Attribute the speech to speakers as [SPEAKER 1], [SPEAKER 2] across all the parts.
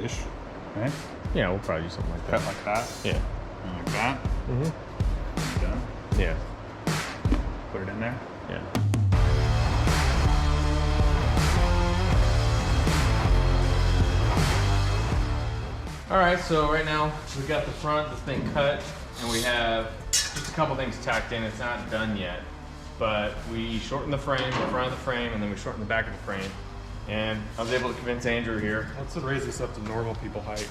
[SPEAKER 1] ish, right?
[SPEAKER 2] Yeah, we'll probably do something like that.
[SPEAKER 1] Cut like that.
[SPEAKER 2] Yeah.
[SPEAKER 1] And like that.
[SPEAKER 2] Mm-hmm.
[SPEAKER 1] Done.
[SPEAKER 2] Yeah.
[SPEAKER 1] Put it in there.
[SPEAKER 2] Yeah. All right, so right now we got the front, this thing cut, and we have just a couple things tacked in. It's not done yet, but we shortened the frame, the front of the frame, and then we shortened the back of the frame. And I was able to convince Andrew here.
[SPEAKER 3] Let's raise this up to normal people height.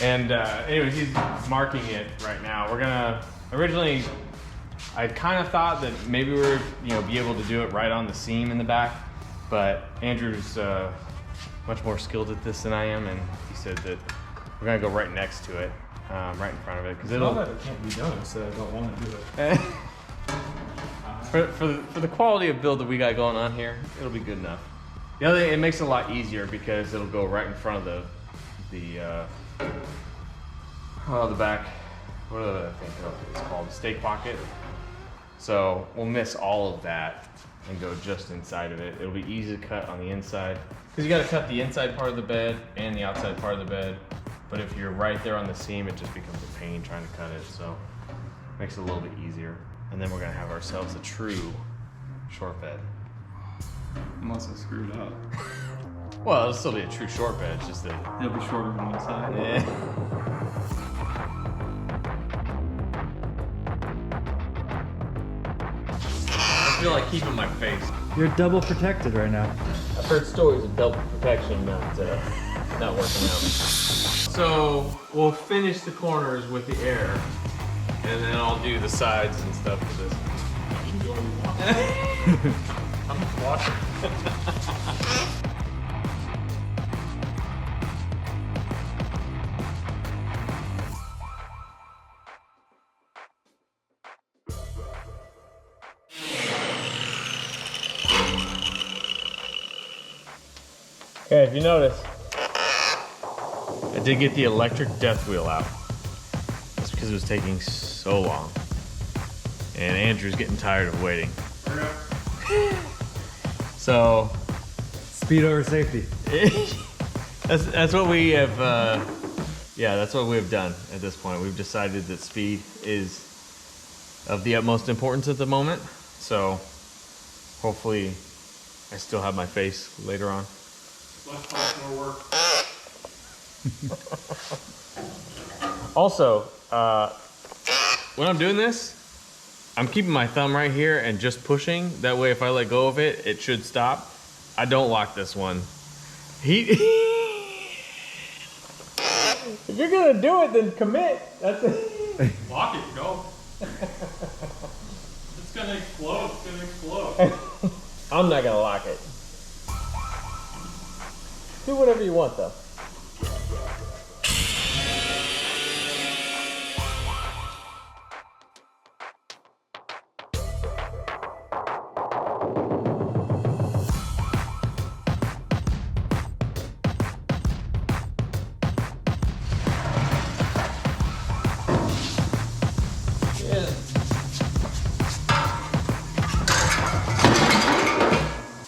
[SPEAKER 2] And anyway, he's marking it right now. We're gonna, originally, I kind of thought that maybe we were, be able to do it right on the seam in the back, but Andrew's much more skilled at this than I am, and he said that we're gonna go right next to it, right in front of it, because it'll.
[SPEAKER 3] Not that it can't be done, it's that I don't want to do it.
[SPEAKER 2] For the quality of build that we got going on here, it'll be good enough. The other thing, it makes it a lot easier because it'll go right in front of the back, what do I think it's called, the stake pocket. So we'll miss all of that and go just inside of it. It'll be easy to cut on the inside because you got to cut the inside part of the bed and the outside part of the bed. But if you're right there on the seam, it just becomes a pain trying to cut it. So it makes it a little bit easier. And then we're gonna have ourselves a true short bed.
[SPEAKER 1] Unless I screwed up.
[SPEAKER 2] Well, it'll still be a true short bed, it's just that
[SPEAKER 1] It'll be shorter on one side.
[SPEAKER 2] yeah. I feel like keeping my face.
[SPEAKER 4] You're double protected right now.
[SPEAKER 2] I've heard stories of double protection not working out. So we'll finish the corners with the air, and then I'll do the sides and stuff for this. I'm watching. Okay, if you notice, I did get the electric death wheel out. That's because it was taking so long. And Andrew's getting tired of waiting. So
[SPEAKER 4] Speed over safety.
[SPEAKER 2] that's what we have that's what we've done at this point. We've decided that speed is of the utmost importance at the moment. So hopefully I still have my face later on.
[SPEAKER 3] Less talk, more work.
[SPEAKER 2] Also, when I'm doing this, I'm keeping my thumb right here and just pushing. That way, if I let go of it, it should stop. I don't lock this one. If you're gonna do it, then commit. That's it.
[SPEAKER 3] Lock it, go. It's gonna explode, it's gonna explode.
[SPEAKER 2] I'm not gonna lock it. Do whatever you want, though.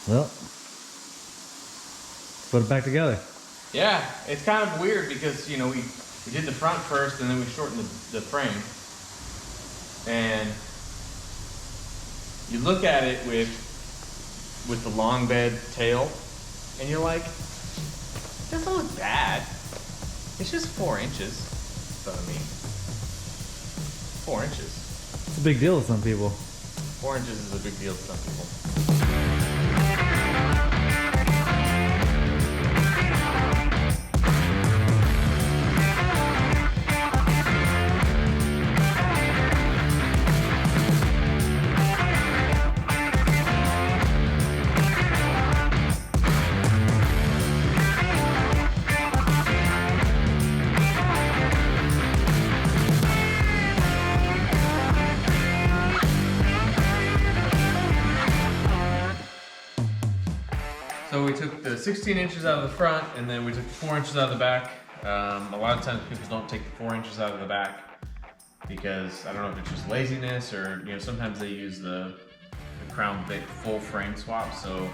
[SPEAKER 4] Well, put it back together.
[SPEAKER 2] Yeah, it's kind of weird because, we did the front first and then we shortened the frame. And you look at it with the long bed tail and you're like, it doesn't look bad. It's just 4 inches. That's what I mean. 4 inches.
[SPEAKER 4] It's a big deal to some people.
[SPEAKER 2] 4 inches is a big deal to some people. So we took the 16 inches out of the front and then we took 4 inches out of the back. A lot of times people don't take the 4 inches out of the back because I don't know if it's just laziness or sometimes they use the crown bit full frame swap. So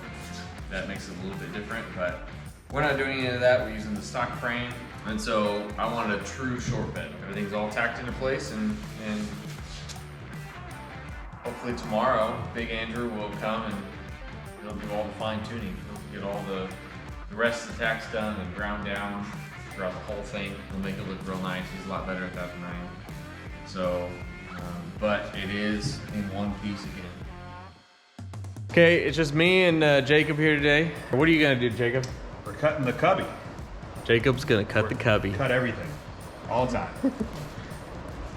[SPEAKER 2] that makes it a little bit different, but we're not doing any of that. We're using the stock frame. And so I wanted a true short bed. Everything's all tacked into place, and hopefully tomorrow, Big Andrew will come and he'll do all the fine tuning. He'll get all the rest of the tacks done and ground down throughout the whole thing. He'll make it look real nice. He's a lot better at that than I am. So, but it is in one piece again. Okay, it's just me and Jacob here today. What are you gonna do, Jacob?
[SPEAKER 1] We're cutting the cubby.
[SPEAKER 2] Jacob's gonna cut the cubby.
[SPEAKER 1] Cut everything. All the time.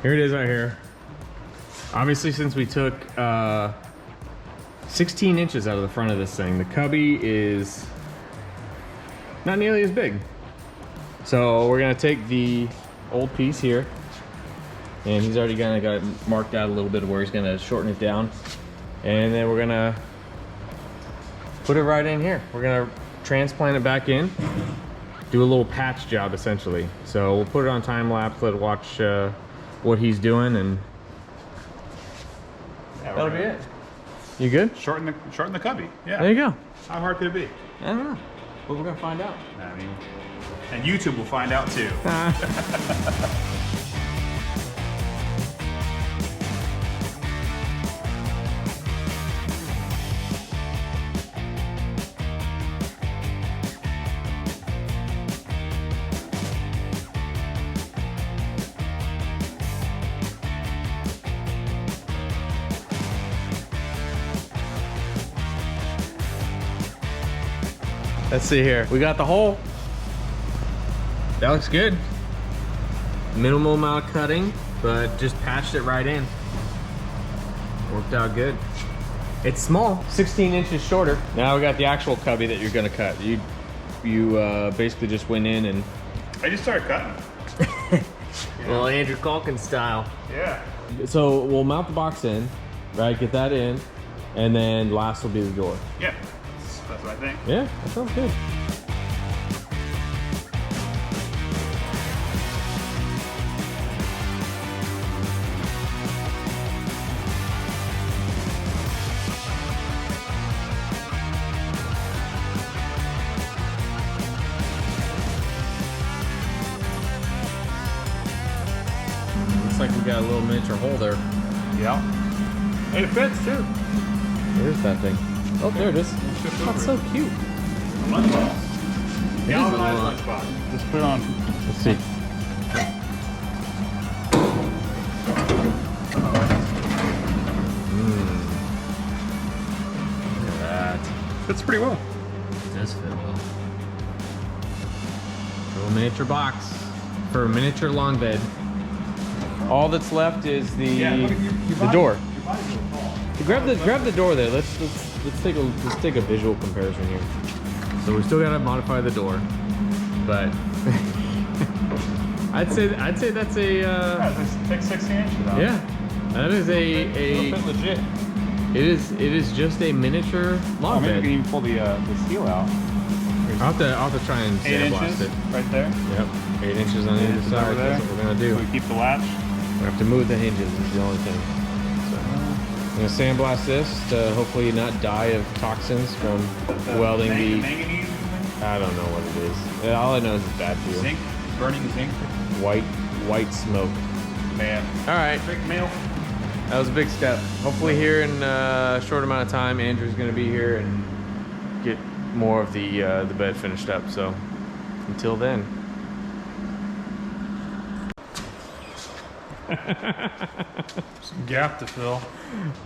[SPEAKER 2] Here it is right here. Obviously, since we took 16 inches out of the front of this thing, the cubby is not nearly as big. So we're gonna take the old piece here, and he's already got it marked out a little bit of where he's gonna shorten it down. And then we're gonna put it right in here. We're gonna transplant it back in, do a little patch job essentially. So we'll put it on time lapse, let it watch what he's doing, and that'll be it. You good?
[SPEAKER 1] Shorten the cubby. Yeah.
[SPEAKER 2] There you go.
[SPEAKER 1] How hard could it be?
[SPEAKER 2] I don't know, but we're gonna find out.
[SPEAKER 1] I mean, and YouTube will find out too.
[SPEAKER 2] Let's see here. We got the hole. That looks good. Minimal amount of cutting, but just patched it right in. Worked out good. It's small, 16 inches shorter. Now we got the actual cubby that you're gonna cut. You basically just went in and...
[SPEAKER 1] I just started cutting.
[SPEAKER 2] Well, Andrew Calkin style.
[SPEAKER 1] Yeah.
[SPEAKER 2] So we'll mount the box in, right? Get that in, and then last will be the door.
[SPEAKER 1] Yeah. That's what I think.
[SPEAKER 2] Yeah, that sounds good. Looks like we got a little miniature hole there.
[SPEAKER 1] Yeah. And it fits too.
[SPEAKER 2] Where's that thing? Oh, there it is. That's so cute.
[SPEAKER 1] Lunchbox. Galvanized
[SPEAKER 2] lunch.
[SPEAKER 1] lunchbox. Just put it on.
[SPEAKER 2] Let's see. Look at that.
[SPEAKER 1] Fits pretty well.
[SPEAKER 2] It does fit well. Little miniature box for a miniature long bed. All that's left is the door. Grab the door there. Let's take a visual comparison here. So we still gotta modify the door, but I'd say that's a
[SPEAKER 1] Yeah, just take 16 inches out.
[SPEAKER 2] yeah, that is
[SPEAKER 1] It'll fit legit.
[SPEAKER 2] it is just a miniature long
[SPEAKER 1] Maybe we
[SPEAKER 2] bed.
[SPEAKER 1] can even pull the seal out.
[SPEAKER 2] I'll have to try and
[SPEAKER 1] 8
[SPEAKER 2] sandblast
[SPEAKER 1] inches
[SPEAKER 2] it.
[SPEAKER 1] right there.
[SPEAKER 2] Yep, 8 inches on either
[SPEAKER 1] inches
[SPEAKER 2] side.
[SPEAKER 1] over there.
[SPEAKER 2] That's what we're gonna do.
[SPEAKER 1] So we keep the latch.
[SPEAKER 2] We have to move the hinges is the only thing. So I'm gonna sandblast this to hopefully not die of toxins from welding the.
[SPEAKER 1] Manganese.
[SPEAKER 2] I don't know what it is. All I know is it's bad for you.
[SPEAKER 1] Zinc. Burning zinc.
[SPEAKER 2] White smoke.
[SPEAKER 1] Man.
[SPEAKER 2] All right,
[SPEAKER 1] Big meal.
[SPEAKER 2] that was a big step. Hopefully here in a short amount of time, Andrew's gonna be here and get more of the bed finished up. So until then.
[SPEAKER 3] Some gap to fill.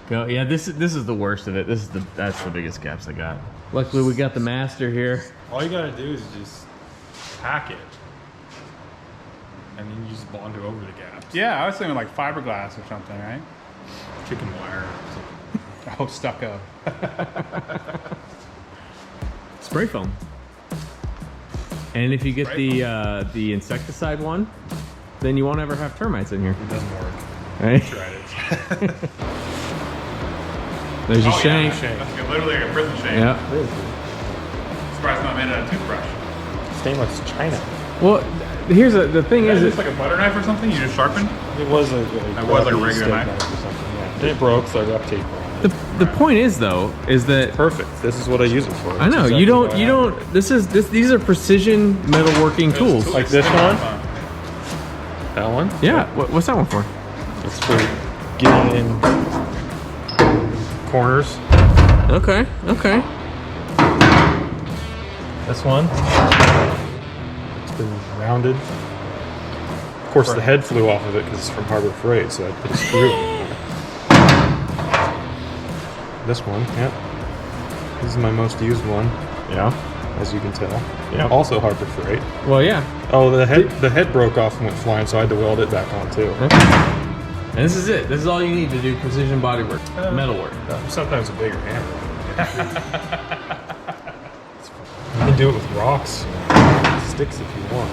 [SPEAKER 2] Go. Yeah, this is the worst of it. That's the biggest gaps I got. Luckily we got the master here.
[SPEAKER 3] All you gotta do is just pack it. And then you just bond it over the gaps.
[SPEAKER 1] Yeah, I was thinking like fiberglass or something, right?
[SPEAKER 3] Chicken wire or something.
[SPEAKER 1] Oh, stucco.
[SPEAKER 2] Spray foam. And if you get the insecticide one, then you won't ever have termites in here.
[SPEAKER 3] It doesn't work.
[SPEAKER 2] Right?
[SPEAKER 3] Tried it.
[SPEAKER 2] There's your
[SPEAKER 1] Oh,
[SPEAKER 2] shank.
[SPEAKER 1] yeah, that's good. Literally like a prison shank.
[SPEAKER 2] Yeah.
[SPEAKER 1] Surprised not made out of toothbrush.
[SPEAKER 3] Stainless china.
[SPEAKER 2] Well, here's the thing
[SPEAKER 1] Is
[SPEAKER 2] is,
[SPEAKER 1] this like a butter knife or something? You just sharpened?
[SPEAKER 3] It was a
[SPEAKER 1] It was like a regular
[SPEAKER 3] steak
[SPEAKER 1] knife.
[SPEAKER 3] or something. Yeah. And it broke, so I got tape on it.
[SPEAKER 2] the point is though, is that
[SPEAKER 3] Perfect. This is what I use it for.
[SPEAKER 2] I know
[SPEAKER 3] That's
[SPEAKER 2] you
[SPEAKER 3] exactly what I
[SPEAKER 2] don't. These are precision metalworking tools.
[SPEAKER 1] Those
[SPEAKER 3] Like this one?
[SPEAKER 1] fun.
[SPEAKER 3] That one?
[SPEAKER 2] Yeah. What's that one for?
[SPEAKER 3] It's for getting in corners.
[SPEAKER 2] Okay. Okay.
[SPEAKER 3] This one. It's been rounded. Of course, the head flew off of it because it's from Harbor Freight, so I put a screw in it. This one, yeah. This is my most used one,
[SPEAKER 2] Yeah.
[SPEAKER 3] as you can tell.
[SPEAKER 2] Yeah.
[SPEAKER 3] Also Harbor Freight.
[SPEAKER 2] Well, yeah.
[SPEAKER 3] Oh, the head broke off and went flying, so I had to weld it back on too.
[SPEAKER 2] Okay. And this is it. This is all you need to do precision bodywork, metalwork.
[SPEAKER 3] Sometimes a bigger hammer. You can do it with rocks, sticks if you want.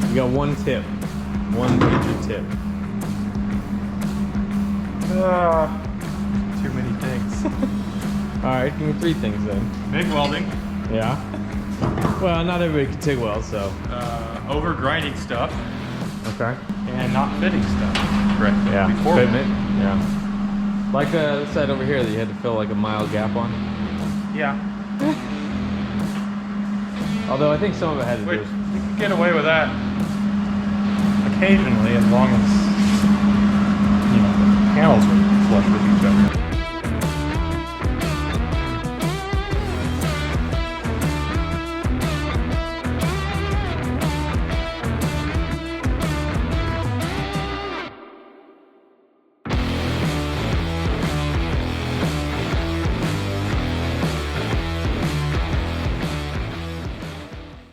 [SPEAKER 2] You got one tip, one major tip.
[SPEAKER 3] Too many things.
[SPEAKER 2] All right, give me 3 things then.
[SPEAKER 1] MIG welding,
[SPEAKER 2] Yeah. Well, not everybody can TIG weld, so.
[SPEAKER 1] over grinding stuff,
[SPEAKER 2] Okay.
[SPEAKER 3] And not fitting stuff.
[SPEAKER 1] correct?
[SPEAKER 2] Yeah.
[SPEAKER 1] Before
[SPEAKER 2] Equipment. Yeah. Like the side over here that you had to fill like a mile gap on.
[SPEAKER 3] Yeah.
[SPEAKER 2] Although I think some of it had to
[SPEAKER 3] Which
[SPEAKER 2] do with.
[SPEAKER 3] you can get away with that occasionally, as long as the panels are flush with each other.